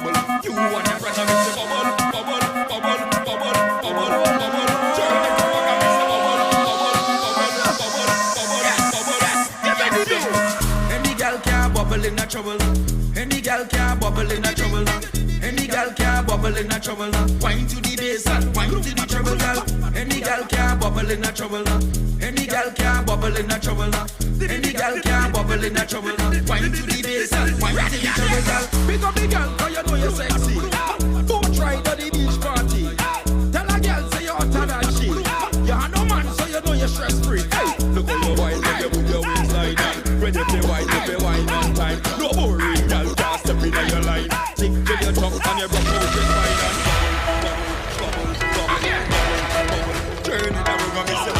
bubble. You and your brother miss the bubble, bubble, bubble, bubble, bubble, bubble. Turn it to fuck and miss the bubble, bubble, bubble, bubble, bubble, bubble. Any girl can bubble in a trouble. Any girl can bubble in a trouble. Any girl can bubble in a trouble. Wine to the bass and wine to the treble, girl. Any girl can bubble in a trouble. Any girl can bubble in a trouble. Any girl can bubble in a trouble. Wine to the bass and wine to the treble, girl. Pick up the girl 'cause you know you're sexy. Don't try to the beach party. Tell a girl say you're hotter than she. You are no man so you know you're stress free. Hey, look at your wine, look at your waistline. Ready to wine, you be wine on time. No boring girl can't step in your line. Tick to your tongue and your broke out your spine and bubble, bubble, bubble, bubble. Turn it around and miss it.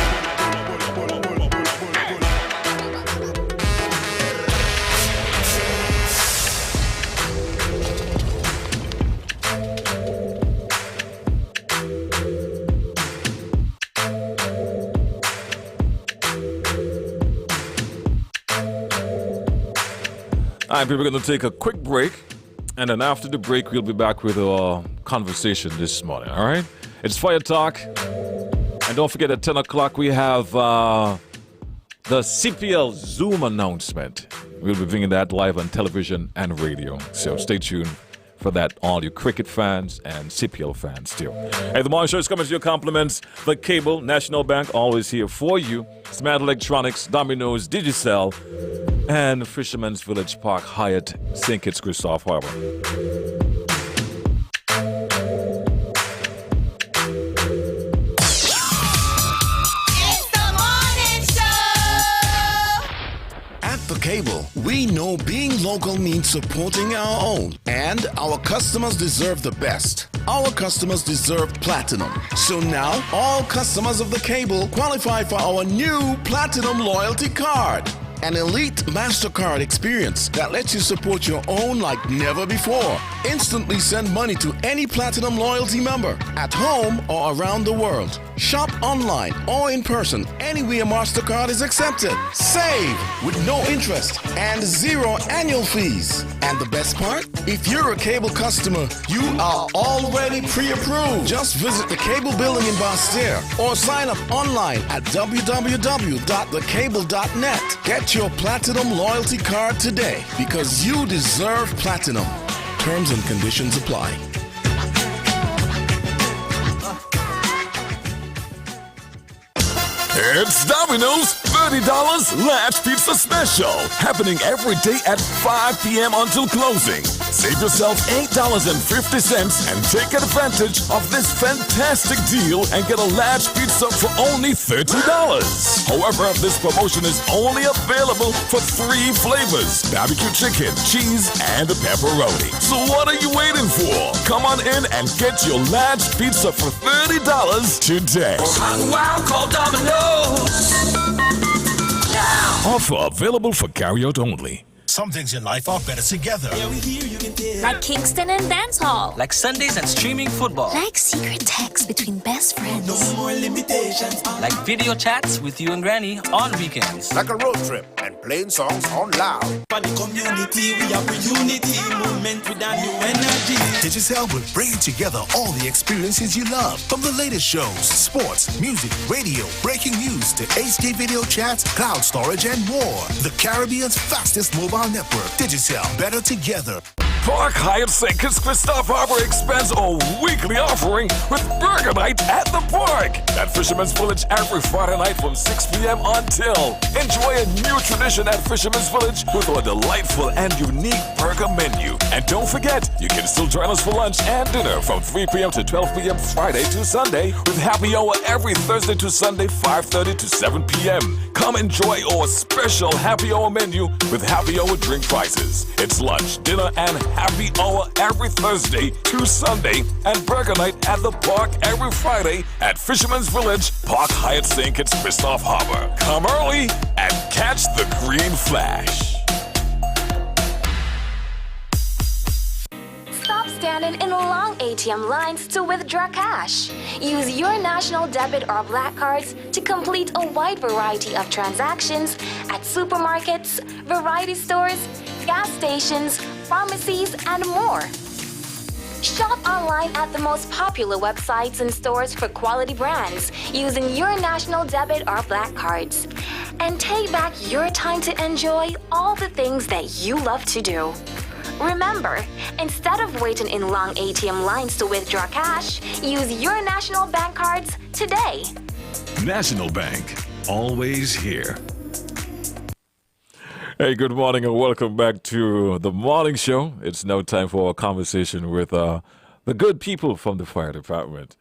All right, people are going to take a quick break, and then after the break, we'll be back with our conversation this morning, all right? It's Fire Talk, and don't forget at 10 o'clock we have the CPL Zoom announcement. We'll be bringing that live on television and radio, so stay tuned for that, all you cricket fans and CPL fans too. Hey, the morning show is coming to your compliments. The Cable, National Bank, always here for you. Smart Electronics, Domino's, Digicel, and Fisherman's Village Park Hyatt, St. Kitts Christophe Harbor. The Cable, we know being local means supporting our own, and our customers deserve the best. Our customers deserve platinum. So now, all customers of The Cable qualify for our new Platinum Loyalty Card. An elite MasterCard experience that lets you support your own like never before. Instantly send money to any Platinum Loyalty member at home or around the world. Shop online or in person anywhere MasterCard is accepted. Save with no interest and 0 annual fees. And the best part? If you're a Cable customer, you are already pre-approved. Just visit the Cable building in Bastere or sign up online at www.thecable.net. Get your Platinum Loyalty Card today because you deserve platinum. Terms and conditions apply. It's Domino's $30 Large Pizza Special, happening every day at 5 p.m. until closing. Save yourself $8.50 and take advantage of this fantastic deal and get a large pizza for only $30. However, this promotion is only available for 3 flavors: barbecue chicken, cheese, and pepperoni. So what are you waiting for? Come on in and get your large pizza for $30 today. Wow, call Domino's. Offer available for carryout only. Some things in life are better together. Like Kingston and Dancehall. Like Sundays and streaming football. Like secret texts between best friends. No more limitations. Like video chats with you and Granny on weekends. Like a road trip and playing songs on loud. For the community, we have a unity movement with a new energy. Digicel will bring together all the experiences you love. From the latest shows, sports, music, radio, breaking news to HD video chats, cloud storage, and more. The Caribbean's fastest mobile network. Digicel, better together. Park Hyatt St. Kitts Christophe Harbor expands a weekly offering with Burger Night at the park at Fisherman's Village every Friday night from 6 p.m. until. Enjoy a new tradition at Fisherman's Village with a delightful and unique burger menu. And don't forget, you can still join us for lunch and dinner from 3 p.m. to 12 p.m. Friday to Sunday with happy hour every Thursday to Sunday, 5:30 to 7 p.m. Come enjoy our special happy hour menu with happy hour drink prices. It's lunch, dinner, and happy hour every Thursday to Sunday, and burger night at the park every Friday at Fisherman's Village, Park Hyatt St. Kitts Christophe Harbor. Come early and catch the green flash. Stop standing in long ATM lines to withdraw cash. Use your national debit or black cards to complete a wide variety of transactions at supermarkets, variety stores, gas stations, pharmacies, and more. Shop online at the most popular websites and stores for quality brands using your national debit or black cards. And take back your time to enjoy all the things that you love to do. Remember, instead of waiting in long ATM lines to withdraw cash, use your national bank cards today. National Bank, always here. Hey, good morning and welcome back to the morning show. It's now time for a conversation with the good people from the fire department.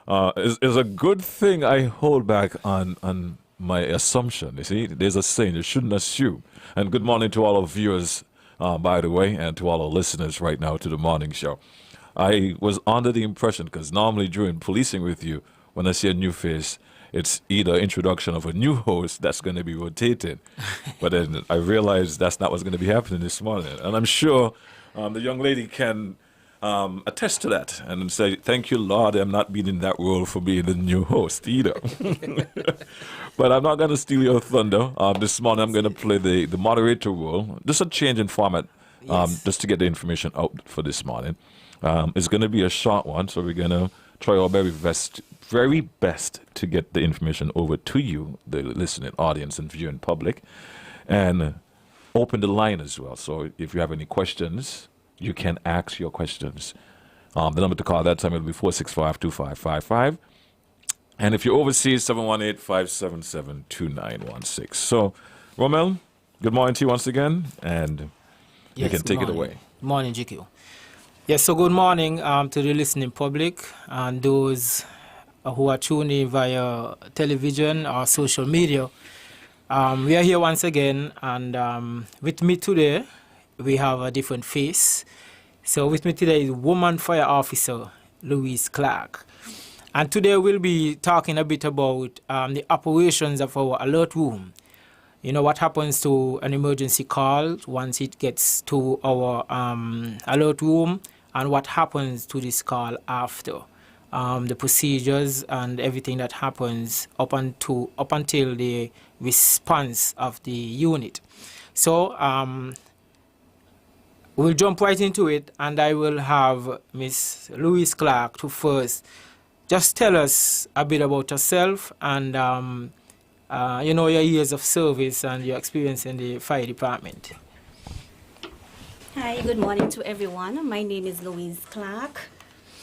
It's a good thing I hold back on my assumption. You see, there's a saying, you shouldn't assume. And good morning to all our viewers, by the way, and to all our listeners right now to the morning show. I was under the impression, because normally during policing with you, when I see a new face, it's either introduction of a new host that's going to be rotated. But then I realized that's not what's going to be happening this morning. And I'm sure the young lady can attest to that and say, thank you, Lord, I'm not being in that role for being the new host either. But I'm not going to steal your thunder. This morning I'm going to play the moderator role. Just a change in format, just to get the information out for this morning. It's going to be a short one, so we're going to try our very best to get the information over to you, the listening audience and viewing public, and open the line as well. So if you have any questions, you can ask your questions. The number to call that time will be 465-2555. And if you're overseas, 718-577-2916. So, Romel, good morning to you once again, and you can take it away. Morning, GQ. Yes, so good morning to the listening public and those who are tuning in via television or social media. We are here once again, and with me today, we have a different face. So with me today is Woman Fire Officer Louise Clark. And today we'll be talking a bit about the operations of our alert room. You know, what happens to an emergency call once it gets to our alert room, and what happens to this call after. The procedures and everything that happens up until the response of the unit. So we'll jump right into it, and I will have Miss Louise Clark to first just tell us a bit about yourself and your years of service and your experience in the fire department. Hi, good morning to everyone. My name is Louise Clark.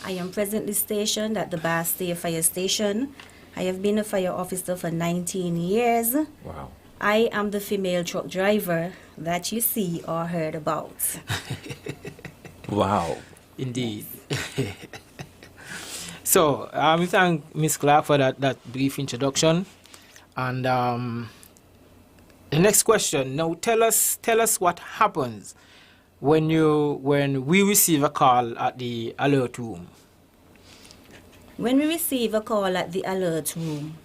I am presently stationed at the Bastille Fire Station. I have been a fire officer for 19 years. Wow. I am the female truck driver that you see or heard about. Wow. Indeed. So, we thank Ms. Clark for that brief introduction. And the next question, now tell us what happens when we receive a call at the alert room. When we receive a call at the alert room,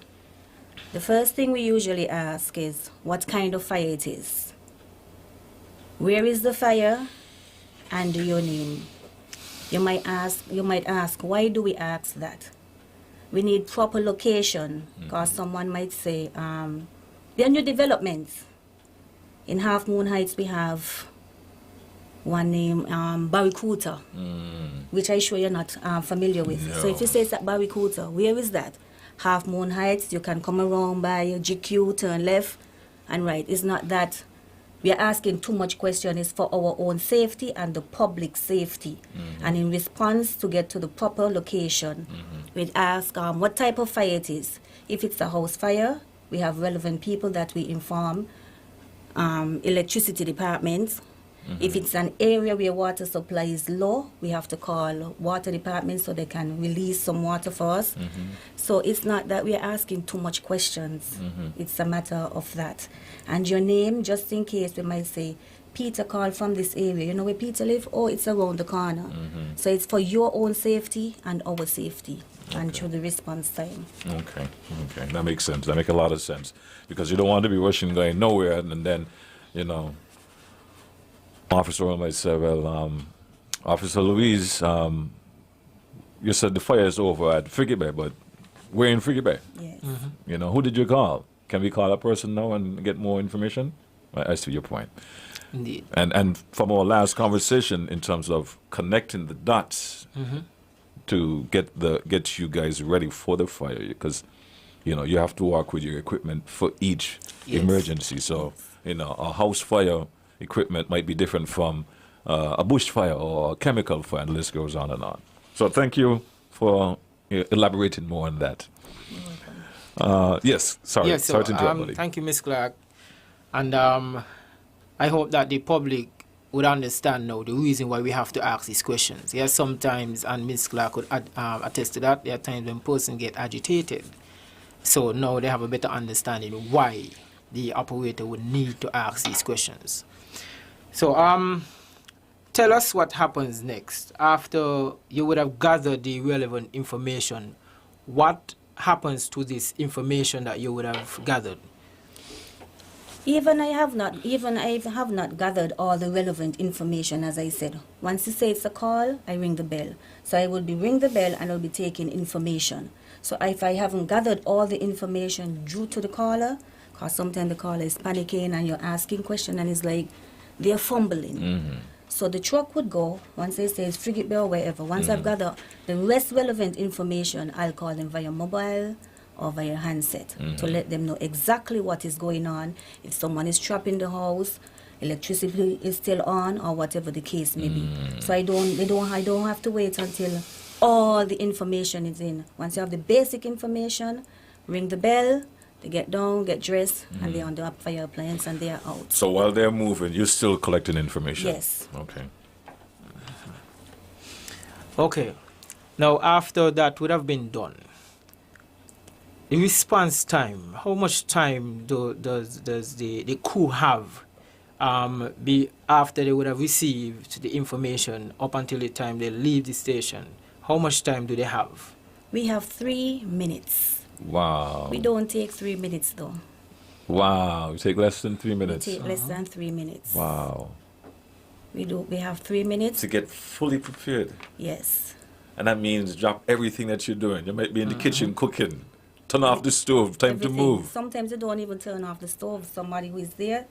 the first thing we usually ask is what kind of fire it is. Where is the fire? And your name. You might ask, why do we ask that? We need proper location, because someone might say, there are new developments. In Half Moon Heights, we have one named Barracuda, which I'm sure you're not familiar with. No. So if you say it's at Barracuda, where is that? Half Moon Heights, you can come around by GQ, turn left and right. It's not that we are asking too much question. It's for our own safety and the public safety. And in response to get to the proper location, we'd ask what type of fire it is. If it's a house fire, we have relevant people that we inform, electricity departments. If it's an area where water supply is low, we have to call water department so they can release some water for us. So it's not that we are asking too much questions. It's a matter of that. And your name, just in case we might say, Peter called from this area. You know where Peter live? Oh, it's around the corner. So it's for your own safety and our safety and through the response time. Okay. That makes sense. That makes a lot of sense. Because you don't want to be rushing going nowhere and then, Officer might say, well, Officer Louise, you said the fire is over at Friggy Bay, but we're in Friggy Bay. Yes. Who did you call? Can we call that person now and get more information? I see your point. Indeed. And from our last conversation, in terms of connecting the dots to get you guys ready for the fire, because you have to work with your equipment for each emergency. So a house fire equipment might be different from a bush fire or a chemical fire, and the list goes on and on. So thank you for elaborating more on that. Yes, sorry to interrupt, buddy. Thank you, Ms. Clark. And I hope that the public would understand now the reason why we have to ask these questions. Yes, sometimes, and Ms. Clark would attest to that, there are times when person get agitated. So now they have a better understanding why the operator would need to ask these questions. So tell us what happens next. After you would have gathered the relevant information, what happens to this information that you would have gathered? Even I have not gathered all the relevant information, as I said. Once you say it's a call, I ring the bell. So I will be ring the bell and I'll be taking information. So if I haven't gathered all the information due to the caller, because sometimes the caller is panicking and you're asking questions and it's like they're fumbling. So the truck would go, once they say it's Frigate Bay or wherever, once I've gathered the rest relevant information, I'll call them via mobile or via handset to let them know exactly what is going on. If someone is trapped in the house, electricity is still on, or whatever the case may be. So I don't have to wait until all the information is in. Once you have the basic information, ring the bell, they get down, get dressed, and they're on the fire appliance and they are out. So while they're moving, you're still collecting information? Yes. Okay. Okay. Now, after that would have been done, the response time, how much time does the crew have be after they would have received the information up until the time they leave the station? How much time do they have? We have 3 minutes. Wow. We don't take 3 minutes though. Wow. You take less than 3 minutes? We take less than 3 minutes. Wow. We have 3 minutes. To get fully prepared? Yes. And that means drop everything that you're doing. You might be in the kitchen cooking. Turn off the stove. Time to move. Sometimes you don't even turn off the stove. Somebody who is there,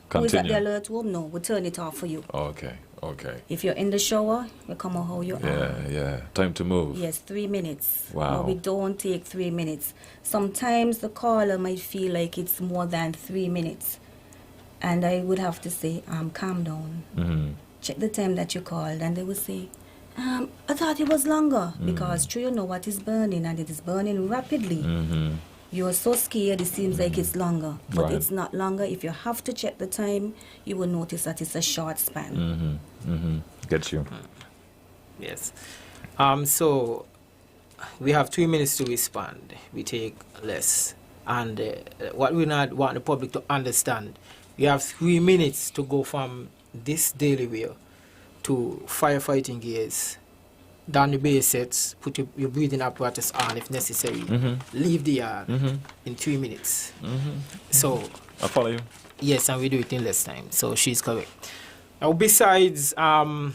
Continue. who is at the alert room, no, we turn it off for you. Okay. Okay. If you're in the shower, you come out how you are. Yeah. Time to move. Yes, 3 minutes. Wow. No, we don't take 3 minutes. Sometimes the caller might feel like it's more than 3 minutes. And I would have to say, calm down. Check the time that you called. And they would say, I thought it was longer. Because true, you know what is burning, and it is burning rapidly. You are so scared, it seems like it's longer. But it's not longer. If you have to check the time, you will notice that it's a short span. Get you. Yes. So we have 3 minutes to respond. We take less. And what we not want the public to understand, you have 3 minutes to go from this daily wear to firefighting gears, down the base sets, put your breathing apparatus on if necessary, leave the yard in 3 minutes. So I follow you. Yes, and we do it in less time. So she's correct. Now, besides, answering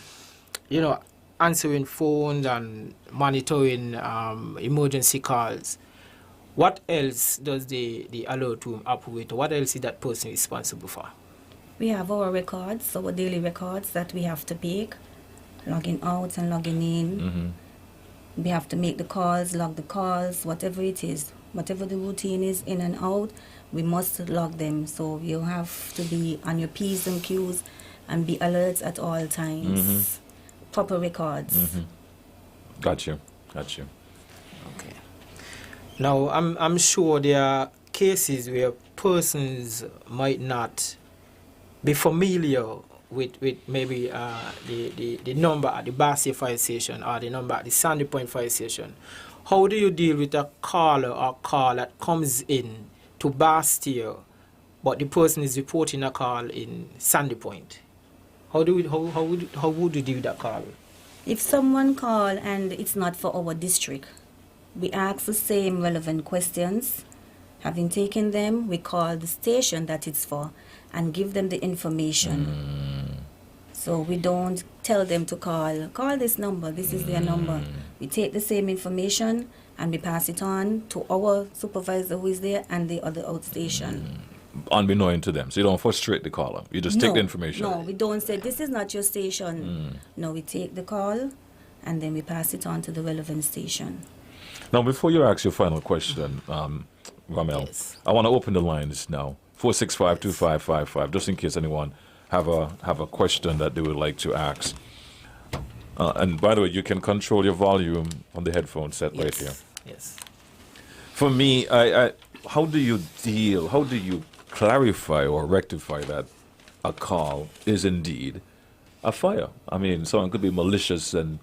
phones and monitoring emergency calls, what else does the alert room operator, what else is that person responsible for? We have our records, our daily records that we have to make, logging out and logging in. We have to make the calls, log the calls, whatever it is. Whatever the routine is in and out, we must log them. So you have to be on your P's and Q's and be alert at all times. Proper records. Got you. Okay. Now, I'm sure there are cases where persons might not be familiar with maybe the number at the Bastia fire station or the number at the Sandy Point fire station. How do you deal with a caller or call that comes in to Bastia, but the person is reporting a call in Sandy Point? How would you deal with that call? If someone calls and it's not for our district, we ask the same relevant questions. Having taken them, we call the station that it's for and give them the information. So we don't tell them to call this number, this is their number. We take the same information and we pass it on to our supervisor who is there and the other outstation. unbeknown to them. So you don't frustrate the caller. You just take the information. No, we don't say this is not your station. No, we take the call and then we pass it on to the relevant station. Now, before you ask your final question, Ramel, Yes. I want to open the lines now. 465-2555, just in case anyone have a question that they would like to ask. And by the way, you can control your volume on the headphone set right here. Yes. For me, how do you clarify or rectify that a call is indeed a fire? I mean, someone could be malicious and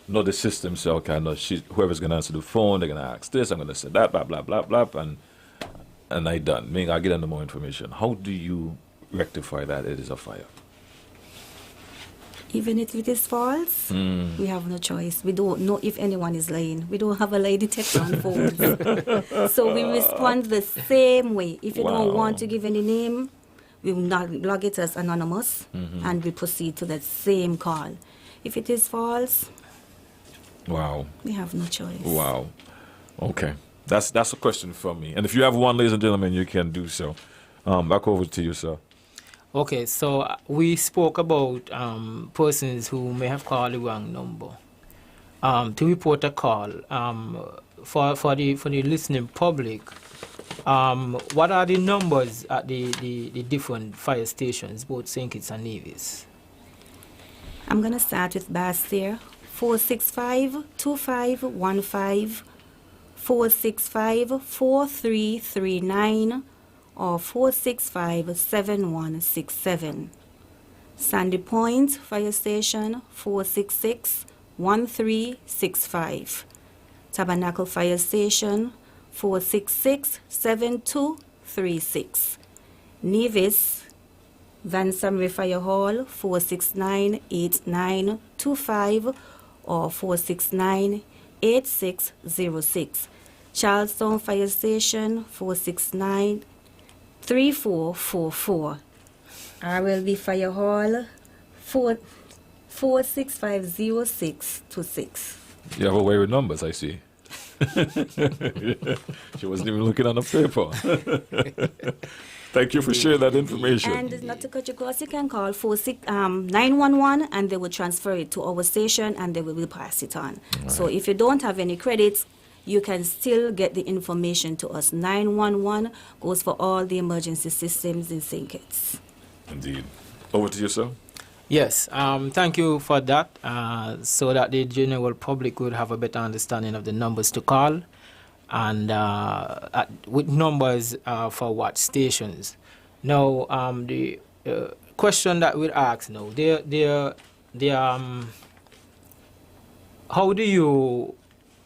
know the system, so okay, no, whoever's going to answer the phone, they're going to ask this, I'm going to say that, blah, blah, blah, blah, and I done. Meaning I get into more information. How do you rectify that it is a fire? Even if it is false, we have no choice. We don't know if anyone is lying. We don't have a lie detector on phones. So we respond the same way. If you don't want to give any name, we will not log it as anonymous and we proceed to that same call. If it is false, we have no choice. Wow. Okay. That's a question from me. And if you have one, ladies and gentlemen, you can do so. Back over to you, sir. Okay, so we spoke about persons who may have called the wrong number. To report a call, for the listening public, what are the numbers at the different fire stations, both St. Kitts and Nevis? I'm going to start with Basseterre, 465-2515, 465-4339, or 465-7167. Sandy Point Fire Station, 466-1365. Tabernacle Fire Station, 466-7236. Nevis Van Samre Fire Hall, 469-8925 or 469-8606. Charlestown Fire Station, 469-3444. RLB Fire Hall, 4650626. You have a way with numbers, I see. She wasn't even looking on the paper. Thank you for sharing that information. And not to cut you across, you can call 911 and they will transfer it to our station and they will pass it on. Right. So if you don't have any credits, you can still get the information to us. 911 goes for all the emergency systems in St. Kitts. Indeed. Over to you, sir. Yes, thank you for that, so that the general public would have a better understanding of the numbers to call and with numbers for what stations. Now, the question that we'll ask now, how do you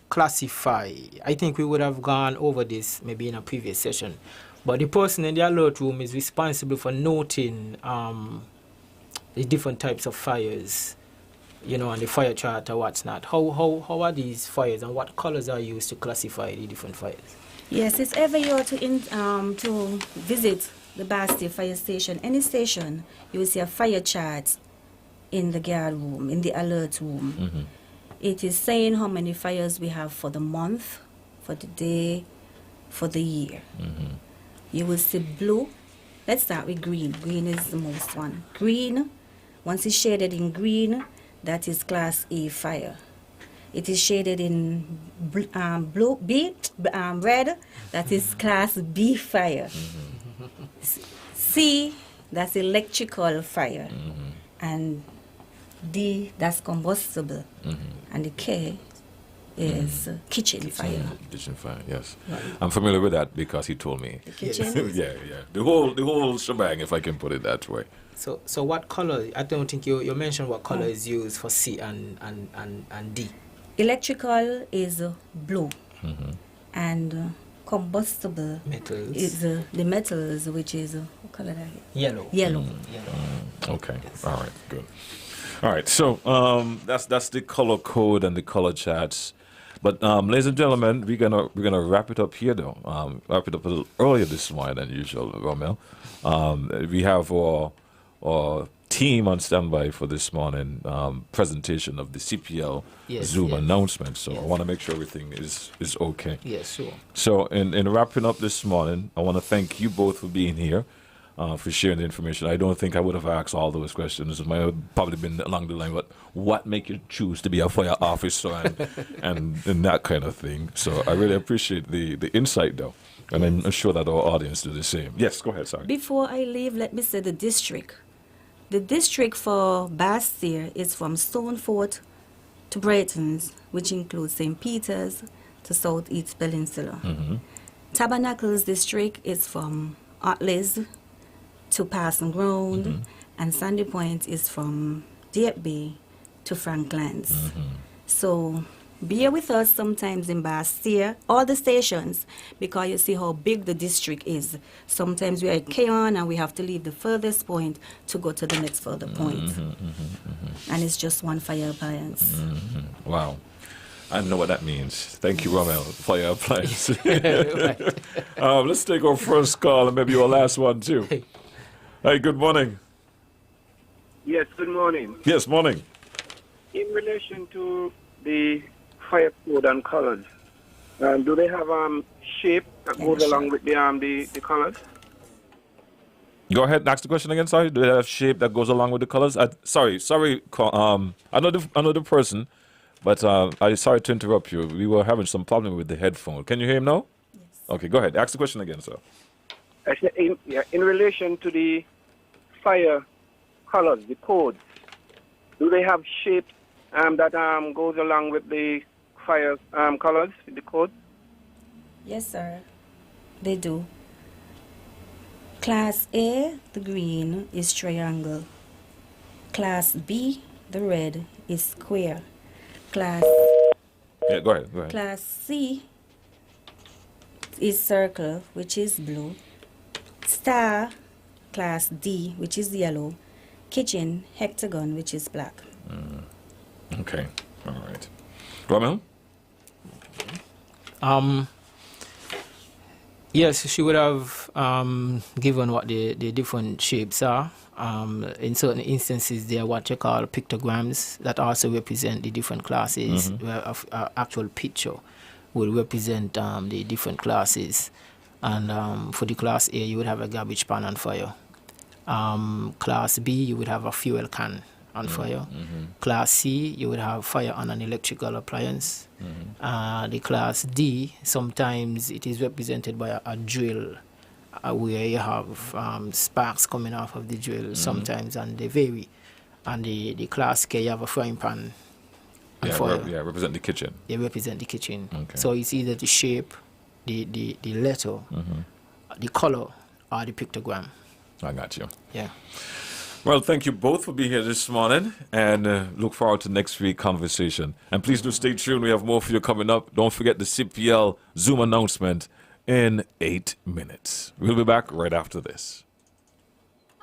classify? I think we would have gone over this maybe in a previous session, but the person in the alert room is responsible for noting the different types of fires, and the fire chart or what's not. How are these fires and what colors are used to classify the different fires? Yes, it's every year to visit the Basseterre Fire Station. Any station, you will see a fire chart in the guard room, in the alert room. Mm-hmm. It is saying how many fires we have for the month, for the day, for the year. Mm-hmm. You will see blue. Let's start with green. Green is the most one. Green, once it's shaded in green, that is Class A fire. It is shaded in red, that is Class B fire. Mm-hmm. C, that's electrical fire. Mm-hmm. And D, that's combustible. Mm-hmm. And the K is kitchen fire. Kitchen fire, yes. Right. I'm familiar with that because he told me. The kitchen? Yeah. The whole shebang, if I can put it that way. So what color? I don't think you mentioned what color is used for C and D. Electrical is blue, mm-hmm. and combustible metals is the metals, which is what color that is? Yellow. Yellow. Okay. Yes. All right. Good. All right. So that's the color code and the color charts. But ladies and gentlemen, we're gonna wrap it up here though. Wrap it up a little earlier this morning than usual, Romel. We have our team on standby for this morning presentation of the CPL Zoom announcement. So I want to make sure everything is okay. Yes, sure. So in wrapping up this morning, I want to thank you both for being here. for sharing the information. I don't think I would have asked all those questions. It might have probably been along the line, but what make you choose to be a fire officer and that kind of thing. So I really appreciate the insight, though. And I'm sure that our audience do the same. Yes, go ahead, sorry. Before I leave, let me say the district. The district for Bastille is from Stonefort to Braytons, which includes St. Peter's to South East Peninsula. Tabernacles district is from Otleys to Passing Ground, and Sandy Point is from Dieppe Bay to Franklands. So bear with us sometimes in Bastille, all the stations, because you see how big the district is. Sometimes we are at Keon and we have to leave the furthest point to go to the next further point. And it's just one fire appliance. Wow. I know what that means. Thank you, Romel, fire appliance. Let's take our first call and maybe our last one, too. Hey, good morning. Yes, good morning. Yes, morning. In relation to the fire code and colors, do they have shape that goes along with the colors? Go ahead and ask the question again, sorry. Do they have shape that goes along with the colors? Sorry. I know the person, but I'm sorry to interrupt you. We were having some problem with the headphone. Can you hear him now? Yes. Okay, go ahead. Ask the question again, sir. Actually, in relation to the fire colors, the codes, do they have shapes that goes along with the fire colors, the code? Yes, sir. They do. Class A, the green, is triangle. Class B, the red, is square. Class go ahead. Class C is circle, which is blue. Star, class D, which is yellow. Kitchen, hectagon, which is black. Okay, all right. Romel? Yes, she would have given what the different shapes are. In certain instances, they are what you call pictograms that also represent the different classes, where an actual picture will represent the different classes. And for the class A, you would have a garbage pan on fire. Class B, you would have a fuel can on fire. Class C, you would have fire on an electrical appliance. The class D, sometimes it is represented by a drill, where you have sparks coming off of the drill sometimes, and they vary. And the class K, you have a frying pan on fire. Represent the kitchen. They represent the kitchen. Okay. So it's either the shape, the letter, the color, or the pictogram. I got you. Yeah. Well, thank you both for being here this morning, and look forward to next week's conversation. And please do stay tuned. We have more for you coming up. Don't forget the CPL Zoom announcement in 8 minutes. We'll be back right after this.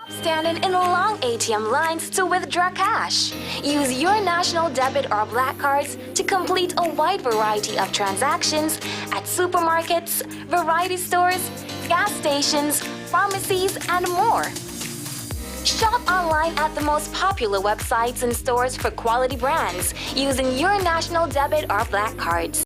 Standing in long ATM lines to withdraw cash. Use your national debit or black cards to complete a wide variety of transactions at supermarkets, variety stores, gas stations, pharmacies, and more. Shop online at the most popular websites and stores for quality brands using your national debit or black cards.